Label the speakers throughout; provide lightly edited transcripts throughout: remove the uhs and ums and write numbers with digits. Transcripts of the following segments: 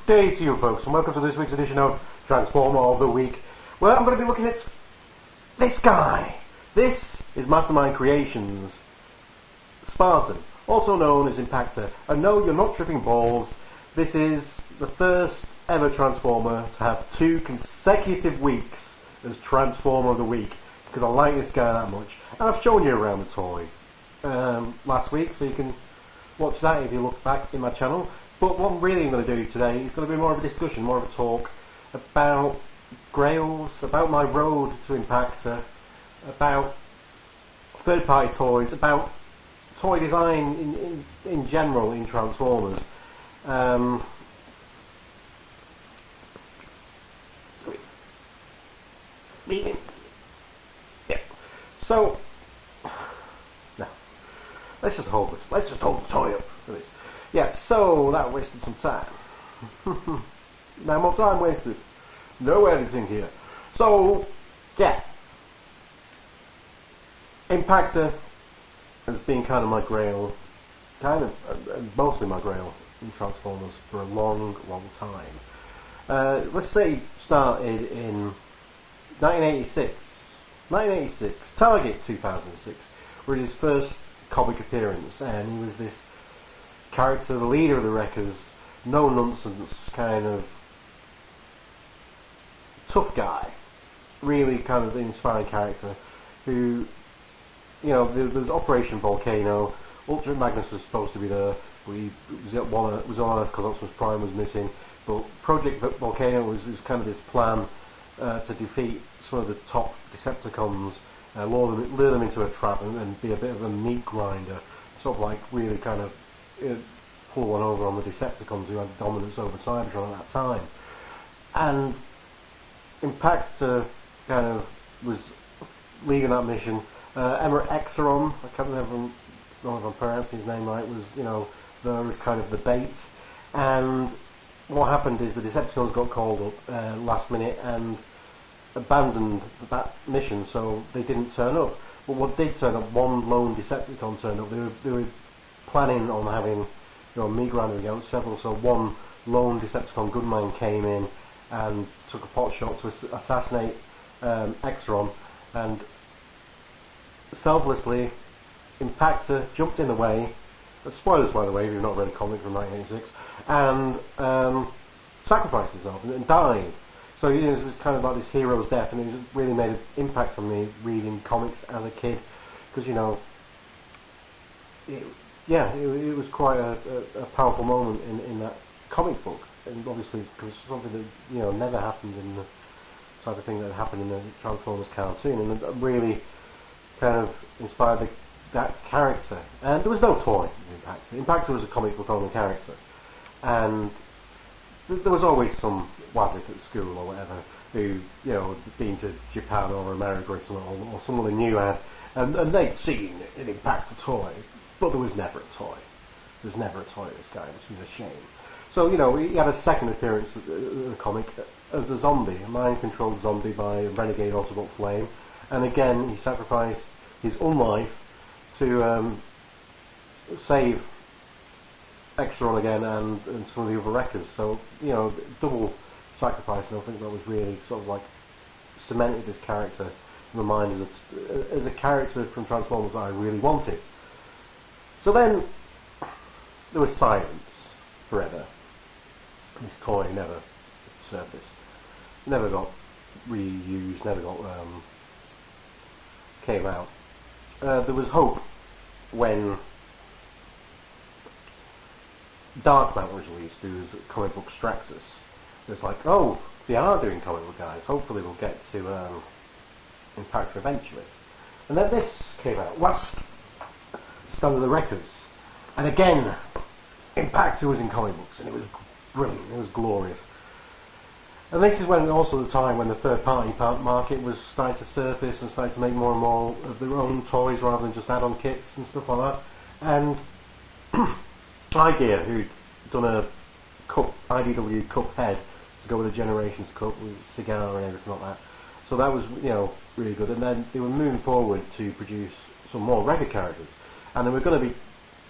Speaker 1: day to you folks, and welcome to this week's edition of Transformer of the Week, where I'm going to be looking at this guy. This is Mastermind Creations Spartan, also known as Impactor. And no, you're not tripping balls. This is the first ever Transformer to have 2 consecutive weeks as Transformer of the Week, because I like this guy that much. And I've shown you around the toy last week, so you can watch that if you look back in my channel. But what I'm really going to do today is going to be more of a discussion, more of a talk about grails, about my road to Impactor, about third-party toys, about toy design in general in Transformers. Yeah. So now let's just hold this. Let's just hold the toy up for this. Yeah, so that wasted some time. No more time wasted. No editing here. So, yeah. Impactor has been kind of my grail, mostly my grail in Transformers for a long, long time. Let's say started in 1986. 1986, Target 2006, was his first comic appearance, and he was this character, the leader of the Wreckers, no nonsense kind of tough guy, really kind of inspiring character who, you know, there was Operation Volcano. Ultra Magnus was supposed to be there, but he was on Earth because Optimus Prime was missing. But Project Volcano was kind of this plan to defeat some of the top Decepticons, lure them into a trap and be a bit of a meat grinder, sort of like really kind of pull one over on the Decepticons who had dominance over Cybertron at that time. And Impactor kind of was leading that mission. Emma Exeron, I can't remember if I'm pronouncing his name right, was, you know, there was kind of the bait. And what happened is the Decepticons got called up last minute and abandoned that mission, so they didn't turn up. But what did turn up, one lone Decepticon turned up. They were planning on having, you know, meat grinder against several, so one lone Decepticon gunman came in and took a pot shot to assassinate Exeron, and selflessly Impactor jumped in the way. Spoilers, by the way, if you've not read a comic from 1986, and sacrificed himself and died. So, you know, it was kind of like this hero's death, and it really made an impact on me reading comics as a kid, because, you know, it was quite a powerful moment in that comic book, and obviously because something that, you know, never happened in the type of thing that happened in the Transformers cartoon, and it really kind of inspired that character. And there was no toy in Impactor. Impactor was a comic book only character, and there was always some wazzick at school or whatever who, you know, had been to Japan or America or something, or someone they knew had, and they'd seen an Impactor toy, but there was never a toy. There was never a toy of this guy, which was a shame. So, you know, he had a second appearance in the comic as a zombie, a mind-controlled zombie by a renegade Autobot Flame, and again he sacrificed his own life to save Exeron again and some of the other Wreckers. So, you know, double sacrifice, and I think that was really sort of like cemented this character in my mind as a character from Transformers that I really wanted. So then there was silence forever. This toy never surfaced, never got reused, never got came out. There was hope when Darkmount was released, who was comic book Straxus. It was like, oh, they are doing comic book guys, hopefully we'll get to Impactor eventually. And then this came out, last Stand of the Wreckers, and again Impactor was in comic books, and it was brilliant, it was glorious. And this is when also the time when the third-party market was starting to surface and starting to make more and more of their own toys rather than just add-on kits and stuff like that. And Gear, who'd done a IDW Cup head to go with the Generations Cup with cigar and everything like that. So that was, you know, really good. And then they were moving forward to produce some more record characters, and they were going to be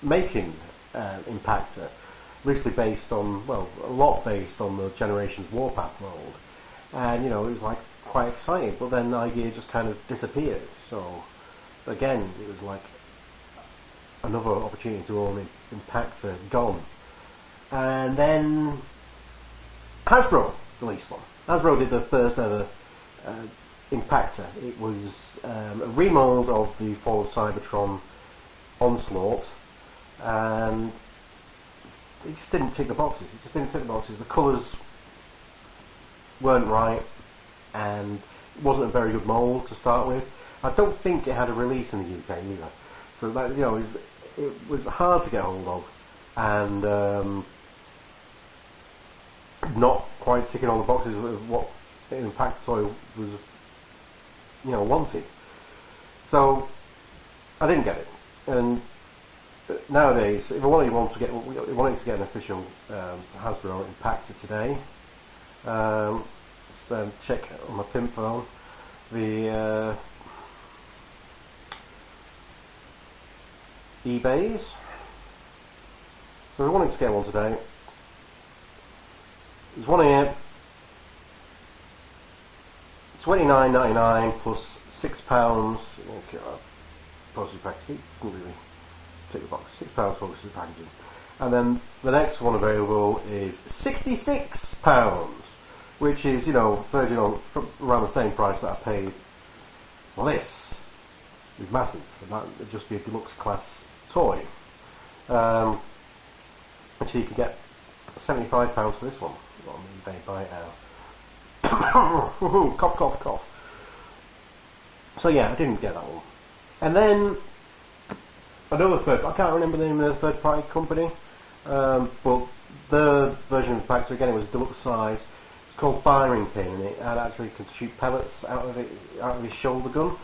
Speaker 1: making Impactor loosely based on, well, a lot based on the Generations Warpath mould, and it was like quite exciting. But then the idea just kind of disappeared. So again, it was like another opportunity to own Impactor gone. And then Hasbro released one. Hasbro did the first ever Impactor. It was a remold of the Fall of Cybertron Onslaught, and it just didn't tick the boxes. The colours weren't right, and it wasn't a very good mould to start with. I don't think it had a release in the UK either, so that it was hard to get hold of, and not quite ticking all the boxes of what an Impactor toy was, wanted. So I didn't get it. And nowadays, if I wanted to get an official Hasbro Impactor today, just check on my pin phone the eBays. So if I wanted to get one today, there's one here, $29.99 plus £6. Okay, postage packaging doesn't really tick the box. £6 postage packaging, and then the next one available is £66, which is verging on around the same price that I paid. Well, this is massive, and that would just be a deluxe class toy. Actually, you can get £75 for this one on eBay buy it now. Cough, cough, cough. So yeah, I didn't get that one. And then another I can't remember the name of the third party company, but the version of Impactor, again, it was deluxe size. It's called Firing Pin, and it actually could shoot pellets out of his shoulder gun.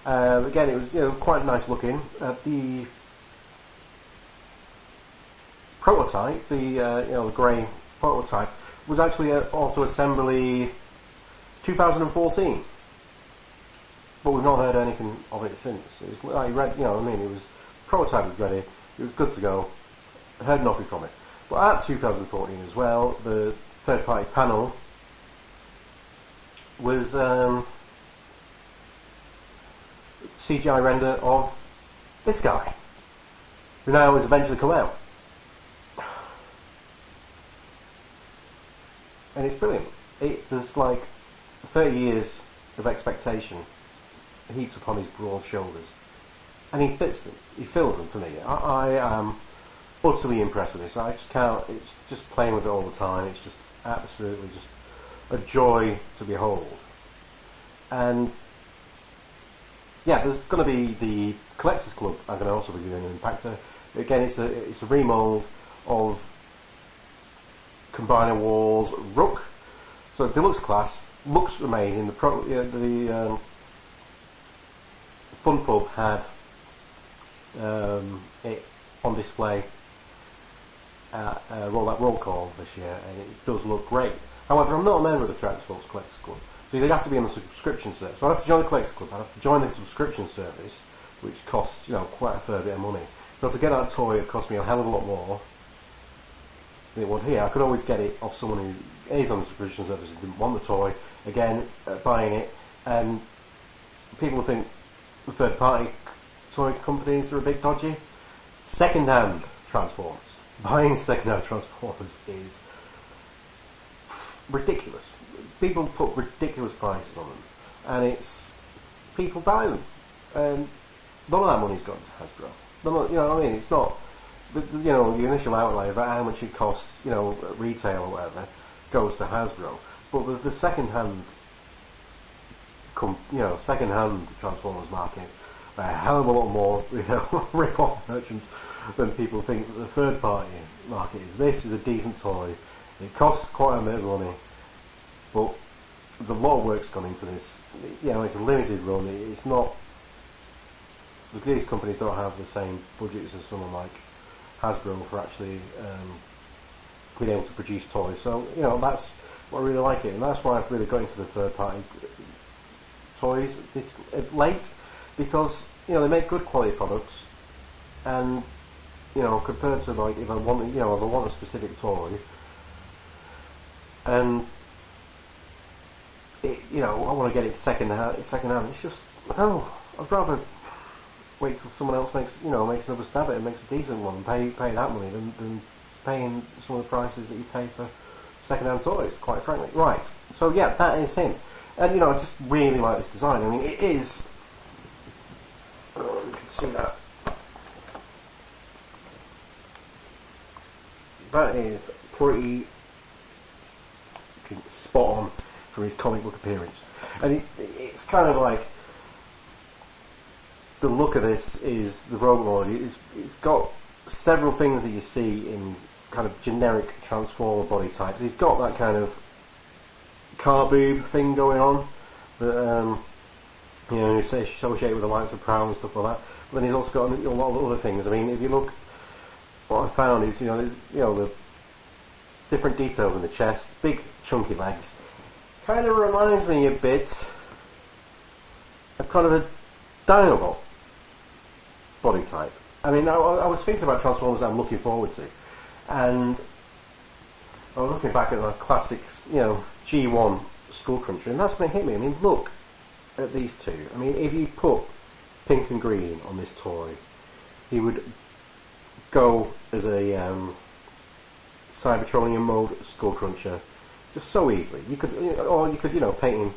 Speaker 1: Again, it was quite nice looking. The prototype, the grey prototype, was actually an auto assembly 2014, but we've not heard anything of it since. It was like it was prototype was ready, it was good to go. I heard nothing from it. But at 2014 as well, the third party panel was CGI render of this guy, who now has eventually come out. And it's brilliant. There's like 30 years of expectation heaped upon his broad shoulders, and he fits them. He fills them for me. I am utterly impressed with this. I just can't. It's just playing with it all the time. It's just absolutely just a joy to behold. And yeah, there's going to be the Collectors Club. I'm going to also be doing an Impactor. Again, it's a remold of Combiner Wars Rook. So deluxe class, looks amazing. The Fun Pub had it on display at Roll Call this year, and it does look great. However, I'm not a member of the Transports Collectors Club, so you'd have to be on the subscription service. So I'd have to join the Collectors Club. I'd have to join the subscription service, which costs quite a fair bit of money. So to get that toy, it cost me a hell of a lot more than it would here. I could always get it off someone who is on the subscription service and didn't want the toy. Again, buying it, and people think the third party toy companies are a bit dodgy. Second-hand Transformers. Buying second-hand Transformers is ridiculous. People put ridiculous prices on them, and people buy them, and none of that money's gone to Hasbro. It's not the initial outlay about how much it costs, at retail or whatever, goes to Hasbro. But the second-hand, second-hand Transformers market, a hell of a lot more rip-off merchants than people think that the third-party market is. This is a decent toy. It costs quite a bit of money, but there's a lot of work's gone into this. It's a limited run. It's not. These companies don't have the same budgets as someone like Hasbro for actually being able to produce toys. So that's what I really like it, and that's why I've really got into the third-party toys late, because they make good quality products, and you know, compared to like if I want, you know, if I want a specific toy, and it, you know, I want to get it second hand. It's just no. I'd rather wait till someone else makes another stab at it and makes a decent one, and pay that money than paying some of the prices that you pay for second-hand toys, quite frankly. Right, so yeah, that is him. And you know, I just really like this design. I mean, it is, you can see that. That is pretty spot on for his comic book appearance. And it's kind of like, the look of this is the Robot. It's got several things that you see in kind of generic Transformer body types. He's got that kind of car boob thing going on that you know, you associate with the likes of Prowl and stuff like that. But then he's also got a lot of other things. I mean, if you look, what I found is the different details in the chest, big chunky legs. Kind of reminds me a bit of kind of a Dinobot body type. I mean, I was thinking about Transformers that I'm looking forward to, and I was looking back at the classic, you know, G1 Skull Cruncher, and that's when it hit me. I mean, look at these two. I mean, if you put pink and green on this toy, he would go as a Cybertronian mode Skull Cruncher just so easily. You could, or you could, you know, paint him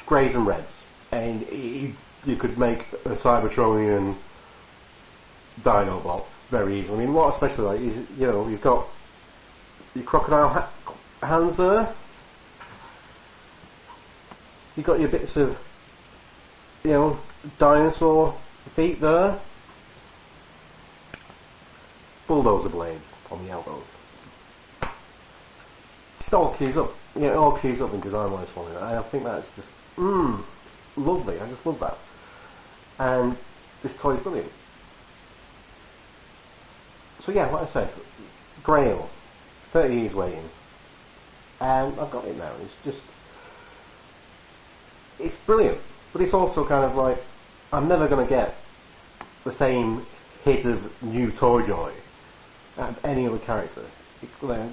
Speaker 1: greys and reds, and you could make a Cybertronian Dinobot very easily. I mean, what I especially like is, you know, you've got your crocodile hands there. You've got your bits of, you know, dinosaur feet there. Bulldozer blades on the elbows. It all keys up. Yeah, it all keys up in design-wise for me. I think that's just lovely. I just love that. And this toy is brilliant. So yeah, like I said, Grail, 30 years waiting, and I've got it now. It's brilliant, but it's also kind of like, I'm never going to get the same hit of new toy joy out of any other character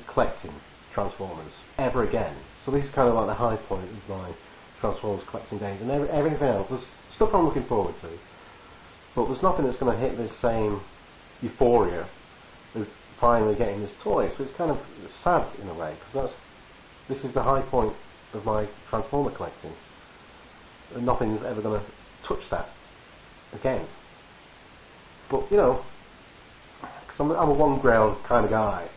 Speaker 1: collecting Transformers ever again. So this is kind of like the high point of my Transformers collecting days, and everything else, there's stuff I'm looking forward to, but there's nothing that's going to hit this same euphoria as finally getting this toy. So it's kind of sad in a way, because this is the high point of my Transformer collecting, and nothing's ever going to touch that again. But you know, because I'm a one Grail kind of guy,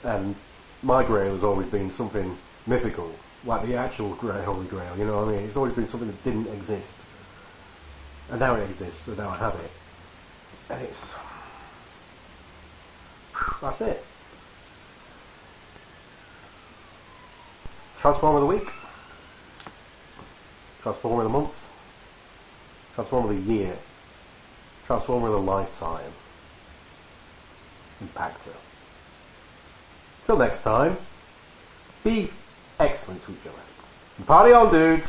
Speaker 1: and my Grail has always been something mythical, like the actual Holy Grail, you know what I mean? It's always been something that didn't exist, and now it exists, and now I have it, and that's it. Transformer of the week, Transformer of the month, Transformer of the year, Transformer of the lifetime, Impactor. Till next time, be excellent to each other. Party on, dudes!